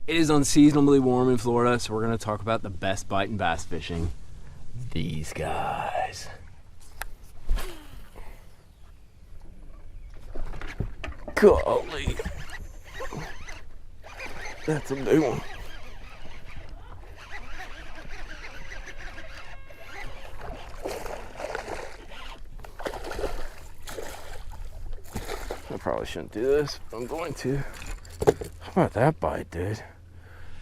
It is unseasonably warm in Florida, so we're going to talk about the best bite in bass fishing. These guys. Golly. That's a big one. I probably shouldn't do this, but I'm going to. How about that bite, dude?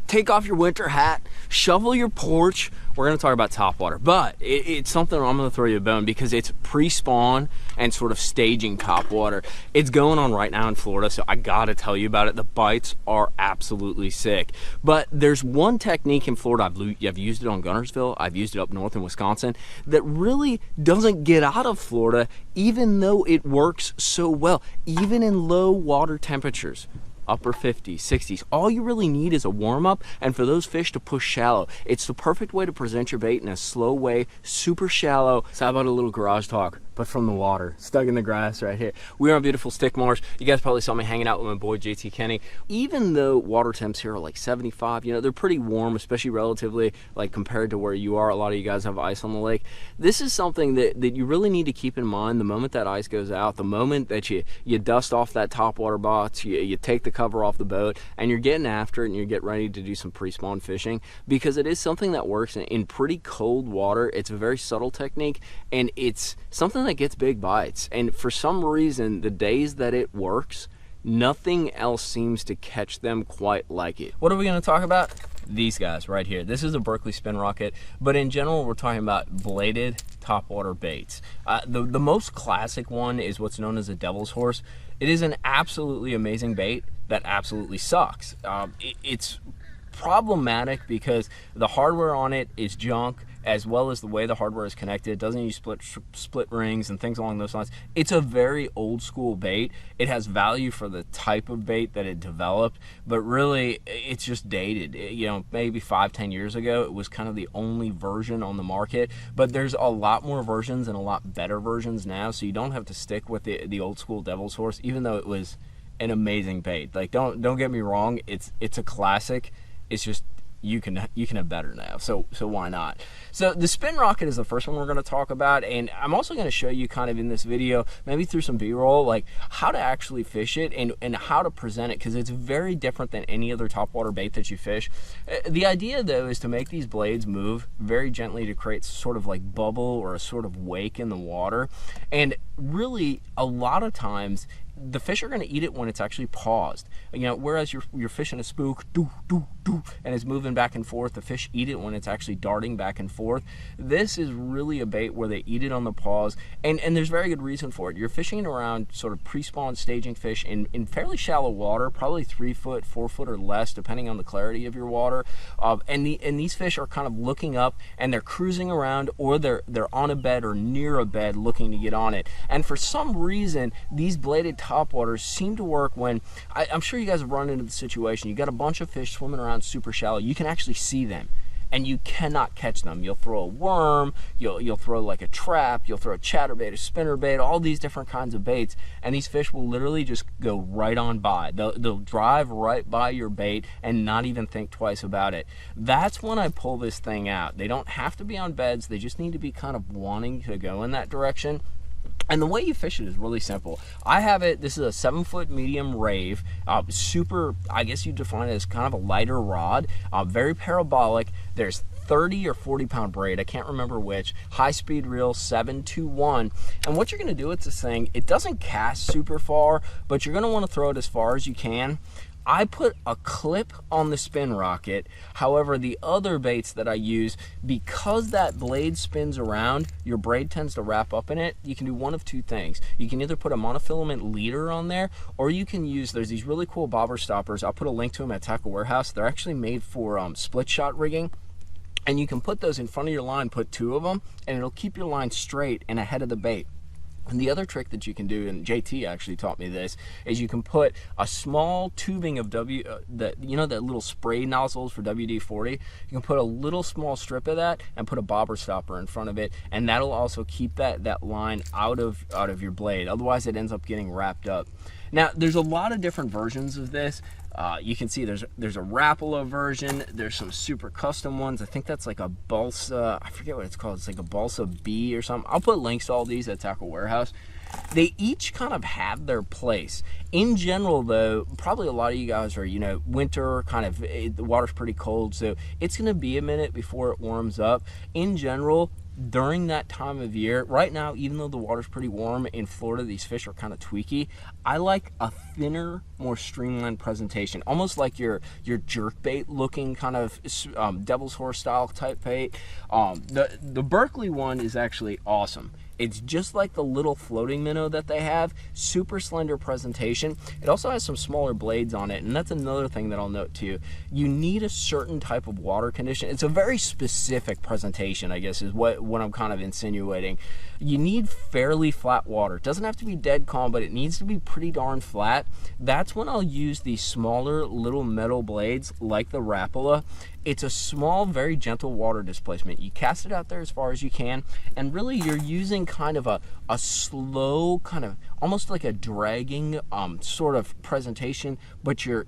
Take off your winter hat, shovel your porch. We're gonna talk about topwater, but it's something I'm gonna throw you a bone because it's pre-spawn and sort of staging topwater. It's going on right now in Florida, so I gotta tell you about it. The bites are absolutely sick. But there's one technique in Florida, I've used it on Guntersville, I've used it up north in Wisconsin, that really doesn't get out of Florida, even though it works so well, even in low water temperatures. Upper 50s, 60s. All you really need is a warm-up, and for those fish to push shallow. It's the perfect way to present your bait in a slow way, super shallow. So how about a little garage talk, but from the water, stuck in the grass right here. We're on beautiful Stick Marsh. You guys probably saw me hanging out with my boy JT Kenny. Even though water temps here are like 75, you know, they're pretty warm, especially relatively, like compared to where you are. A lot of you guys have ice on the lake. This is something that you really need to keep in mind the moment that ice goes out, the moment that you dust off that topwater box, you take the cover off the boat, and you're getting after it and you get ready to do some pre-spawn fishing, because it is something that works in pretty cold water. It's a very subtle technique, and it's something that gets big bites. And for some reason, the days that it works, nothing else seems to catch them quite like it. What are we going to talk about? These guys right here. This is a Berkley spin rocket, but in general we're talking about bladed topwater baits. The most classic one is what's known as a devil's horse. It is an absolutely amazing bait that absolutely sucks. It's problematic because the hardware on it is junk, as well as the way the hardware is connected. It doesn't use split rings and things along those lines. It's a very old school bait. It has value for the type of bait that it developed, but really it's just dated. You know, maybe 5-10 years ago it was kind of the only version on the market, but there's a lot more versions and a lot better versions now, so you don't have to stick with the old school devil's horse, even though it was an amazing bait. Like, don't get me wrong, it's a classic. It's just you can have better now, so why not? So the spin rocket is the first one we're going to talk about, and I'm also going to show you kind of in this video, maybe through some b-roll, like how to actually fish it and how to present it, because it's very different than any other topwater bait that you fish. The idea though is to make these blades move very gently to create sort of like bubble or a sort of wake in the water, and really a lot of times the fish are going to eat it when it's actually paused. You know, whereas you're fishing a spook, doo, doo, doo, and it's moving back and forth, the fish eat it when it's actually darting back and forth. This is really a bait where they eat it on the pause, and there's very good reason for it. You're fishing around sort of pre-spawn staging fish in fairly shallow water, probably 3 foot, 4 foot or less, depending on the clarity of your water. And these fish are kind of looking up, and they're cruising around, or they're on a bed or near a bed looking to get on it. And for some reason, these bladed topwaters seem to work when, I'm sure you guys have run into the situation, you got a bunch of fish swimming around super shallow, you can actually see them and you cannot catch them. You'll throw a worm, you'll throw like a trap, you'll throw a chatterbait, a spinnerbait, all these different kinds of baits, and these fish will literally just go right on by. They'll drive right by your bait and not even think twice about it. That's when I pull this thing out. They don't have to be on beds, they just need to be kind of wanting to go in that direction. And the way you fish it is really simple. I have it, this is a 7-foot medium rave, super, I guess you define it as kind of a lighter rod, very parabolic. There's 30 or 40 pound braid, I can't remember which, high speed reel 721. And what you're gonna do with this thing, it doesn't cast super far, but you're gonna wanna throw it as far as you can. I put a clip on the spin rocket. However, the other baits that I use, because that blade spins around, your braid tends to wrap up in it. You can do one of two things. You can either put a monofilament leader on there, or you can use, there's these really cool bobber stoppers. I'll put a link to them at Tackle Warehouse. They're actually made for split shot rigging. And you can put those in front of your line, put 2 of them, and it'll keep your line straight and ahead of the bait. And the other trick that you can do, and JT actually taught me this, is you can put a small tubing of that little spray nozzles for WD-40. You can put a little small strip of that and put a bobber stopper in front of it, and that'll also keep that line out of your blade. Otherwise, it ends up getting wrapped up. Now, there's a lot of different versions of this. You can see there's a Rapala version. There's some super custom ones. I think that's like a Balsa, I forget what it's called. It's like a Balsa B or something. I'll put links to all these at Tackle Warehouse. They each kind of have their place. In general, though, probably a lot of you guys are, you know, winter, kind of, the water's pretty cold, so it's going to be a minute before it warms up. In general, during that time of year, right now, even though the water's pretty warm in Florida, these fish are kind of tweaky. I like a thinner, more streamlined presentation, almost like your jerkbait looking kind of devil's horse style type bait. The Berkeley one is actually awesome. It's just like the little floating minnow that they have, super slender presentation. It also has some smaller blades on it, and that's another thing that I'll note too. You need a certain type of water condition. It's a very specific presentation, I guess, is what I'm kind of insinuating. You need fairly flat water. It doesn't have to be dead calm, but it needs to be pretty darn flat. That's when I'll use these smaller little metal blades like the Rapala. It's a small, very gentle water displacement. You cast it out there as far as you can, and really you're using kind of a slow, kind of almost like a dragging sort of presentation, but you're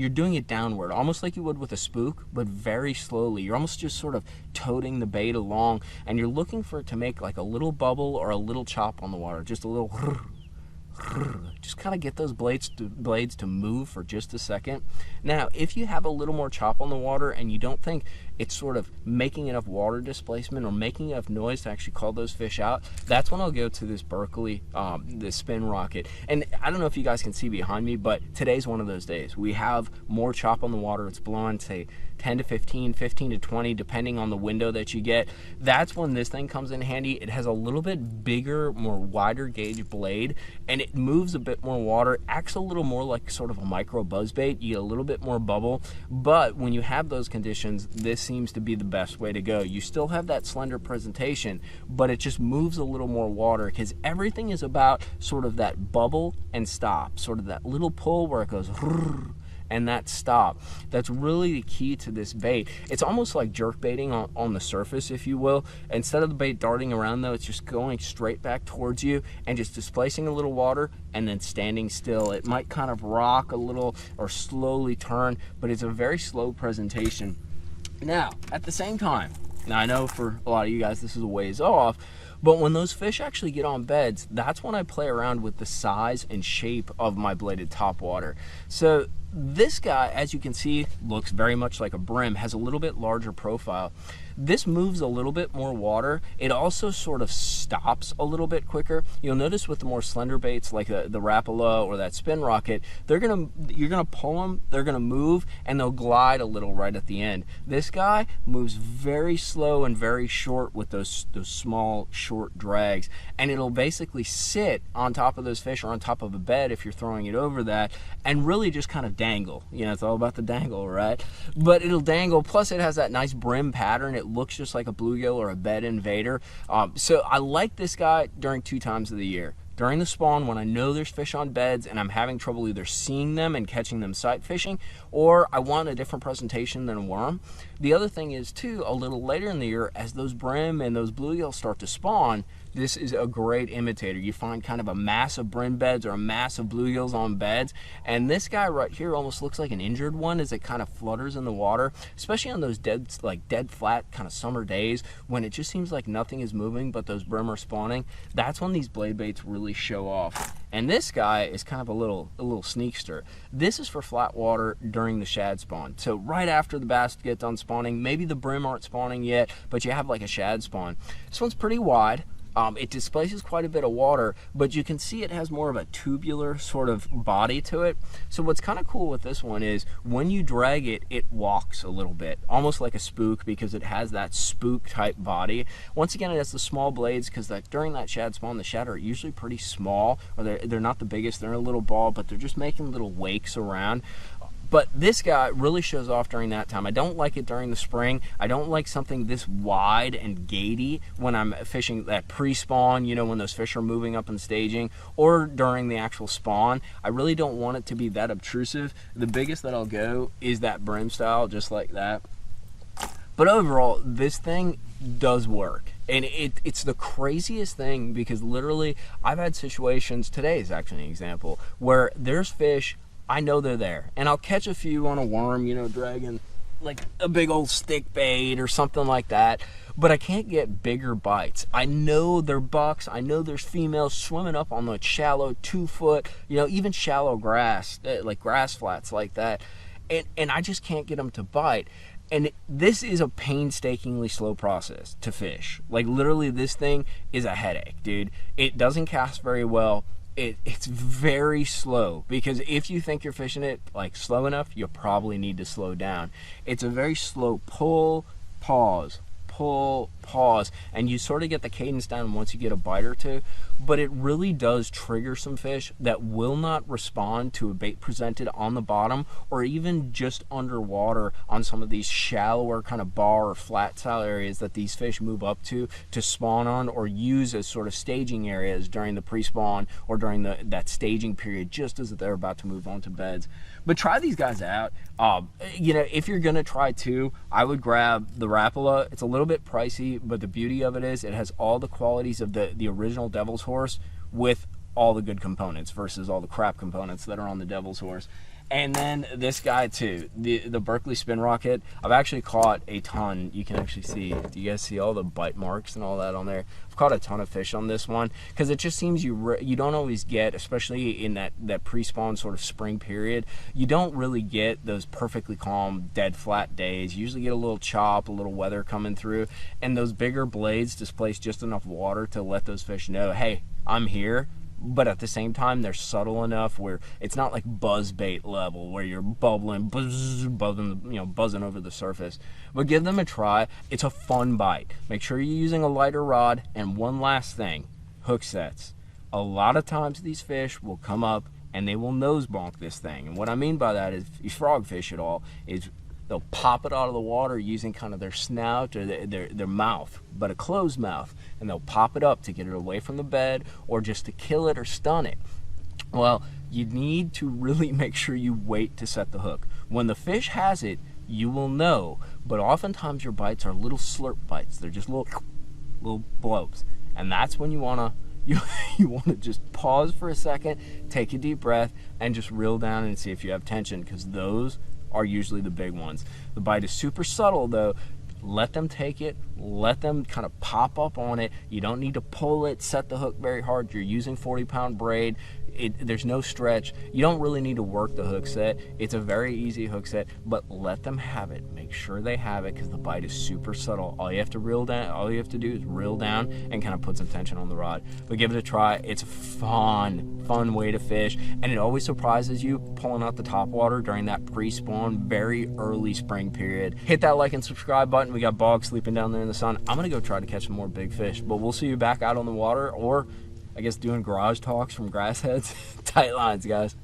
doing it downward, almost like you would with a spook, but very slowly. You're almost just sort of toting the bait along, and you're looking for it to make like a little bubble or a little chop on the water, just a little just kind of get those blades to move for just a second. Now, if you have a little more chop on the water and you don't think it's sort of making enough water displacement or making enough noise to actually call those fish out, that's when I'll go to this Berkeley, this spin rocket. And I don't know if you guys can see behind me, but today's one of those days. We have more chop on the water. It's blowing, say, 10 to 15, 15 to 20, depending on the window that you get. That's when this thing comes in handy. It has a little bit bigger, more wider gauge blade, and it moves a bit more water, acts a little more like sort of a micro buzzbait. You get a little bit more bubble, but when you have those conditions, this seems to be the best way to go. You still have that slender presentation, but it just moves a little more water, because everything is about sort of that bubble and stop, sort of that little pull where it goes and that stop. That's really the key to this bait. It's almost like jerk baiting on the surface, if you will. Instead of the bait darting around, though, it's just going straight back towards you and just displacing a little water and then standing still. It might kind of rock a little or slowly turn, but it's a very slow presentation. Now, at the same time, now I know for a lot of you guys this is a ways off, but when those fish actually get on beds, that's when I play around with the size and shape of my bladed topwater. So this guy, as you can see, looks very much like a brim, has a little bit larger profile. This moves a little bit more water. It also sort of stops a little bit quicker. You'll notice with the more slender baits like the Rapala or that spin rocket, you're gonna pull them, they're gonna move, and they'll glide a little right at the end. This guy moves very slow and very short with those small, short drags, and it'll basically sit on top of those fish or on top of a bed if you're throwing it over that, and really just kind of dangle. You know, it's all about the dangle, right? But it'll dangle, plus it has that nice brim pattern. It looks just like a bluegill or a bed invader. So I like this guy during 2 times of the year. During the spawn, when I know there's fish on beds and I'm having trouble either seeing them and catching them sight fishing, or I want a different presentation than a worm. The other thing is too, a little later in the year, as those brim and those bluegills start to spawn, this is a great imitator. You find kind of a mass of brim beds or a mass of bluegills on beds, and this guy right here almost looks like an injured one as it kind of flutters in the water, especially on those dead flat kind of summer days when it just seems like nothing is moving but those brim are spawning. That's when these blade baits really show off. And this guy is kind of a little sneakster. This is for flat water during the shad spawn. So right after the bass get done spawning, maybe the brim aren't spawning yet, but you have like a shad spawn. This one's pretty wide. It displaces quite a bit of water, but you can see it has more of a tubular sort of body to it. So what's kind of cool with this one is when you drag it, it walks a little bit, almost like a spook, because it has that spook type body. Once again, it has the small blades because during that shad spawn, the shad are usually pretty small, or they're not the biggest, they're in a little ball, but they're just making little wakes around. But this guy really shows off during that time. I don't like it during the spring. I don't like something this wide and gatey when I'm fishing that pre-spawn, you know, when those fish are moving up and staging, or during the actual spawn. I really don't want it to be that obtrusive. The biggest that I'll go is that brim style, just like that. But overall, this thing does work. And it's the craziest thing because literally I've had situations, today is actually an example, where there's fish I know they're there. And I'll catch a few on a worm, you know, dragging like a big old stick bait or something like that, but I can't get bigger bites. I know they're bucks. I know there's females swimming up on the shallow 2 foot, you know, even shallow grass, like grass flats like that, and I just can't get them to bite. And this is a painstakingly slow process to fish. Like literally, this thing is a headache, dude. It doesn't cast very well. It's very slow, because if you think you're fishing it like slow enough, you probably need to slow down. It's a very slow pull, pause, pull, pause, and you sort of get the cadence down once you get a bite or two, but it really does trigger some fish that will not respond to a bait presented on the bottom or even just underwater on some of these shallower kind of bar or flat style areas that these fish move up to spawn on or use as sort of staging areas during the pre-spawn or during that staging period just as they're about to move on to beds. But try these guys out. You know, if you're gonna try two, I would grab the Rapala. It's a little bit pricey, but the beauty of it is it has all the qualities of the original Devil's Horse with all the good components versus all the crap components that are on the Devil's Horse. And then this guy too, the Berkeley Spin Rocket. I've actually caught a ton. You can actually see, do you guys see all the bite marks and all that on there? I've caught a ton of fish on this one because it just seems you don't always get, especially in that pre-spawn sort of spring period, you don't really get those perfectly calm, dead flat days. You usually get a little chop, a little weather coming through, and those bigger blades displace just enough water to let those fish know, hey, I'm here. But at the same time, they're subtle enough where it's not like buzz bait level where you're bubbling, buzzing, you know, buzzing over the surface. But give them a try. It's a fun bite. Make sure you're using a lighter rod. And one last thing, hook sets. A lot of times these fish will come up and they will nose bonk this thing. And what I mean by that is, if you frog fish at all, is they'll pop it out of the water using kind of their snout or their mouth, but a closed mouth, and they'll pop it up to get it away from the bed or just to kill it or stun it. Well, you need to really make sure you wait to set the hook. When the fish has it, you will know, but oftentimes your bites are little slurp bites. They're just little blows, and that's when you want to just pause for a second, take a deep breath, and just reel down and see if you have tension, because those are usually the big ones. The bite is super subtle though. Let them take it, let them kind of pop up on it. You don't need to pull it, set the hook very hard. You're using 40-pound braid. There's no stretch. You don't really need to work the hook set. It's a very easy hook set, but let them have it. Make sure they have it, because the bite is super subtle. All you have to do is reel down and kind of put some tension on the rod. But give it a try. It's a fun way to fish, and it always surprises you pulling out the topwater during that pre-spawn, very early spring period. Hit that like and subscribe button. We got Bog sleeping down there in the sun. I'm gonna go try to catch some more big fish, but we'll see you back out on the water, or I guess doing garage talks from grass heads. Tight lines, guys.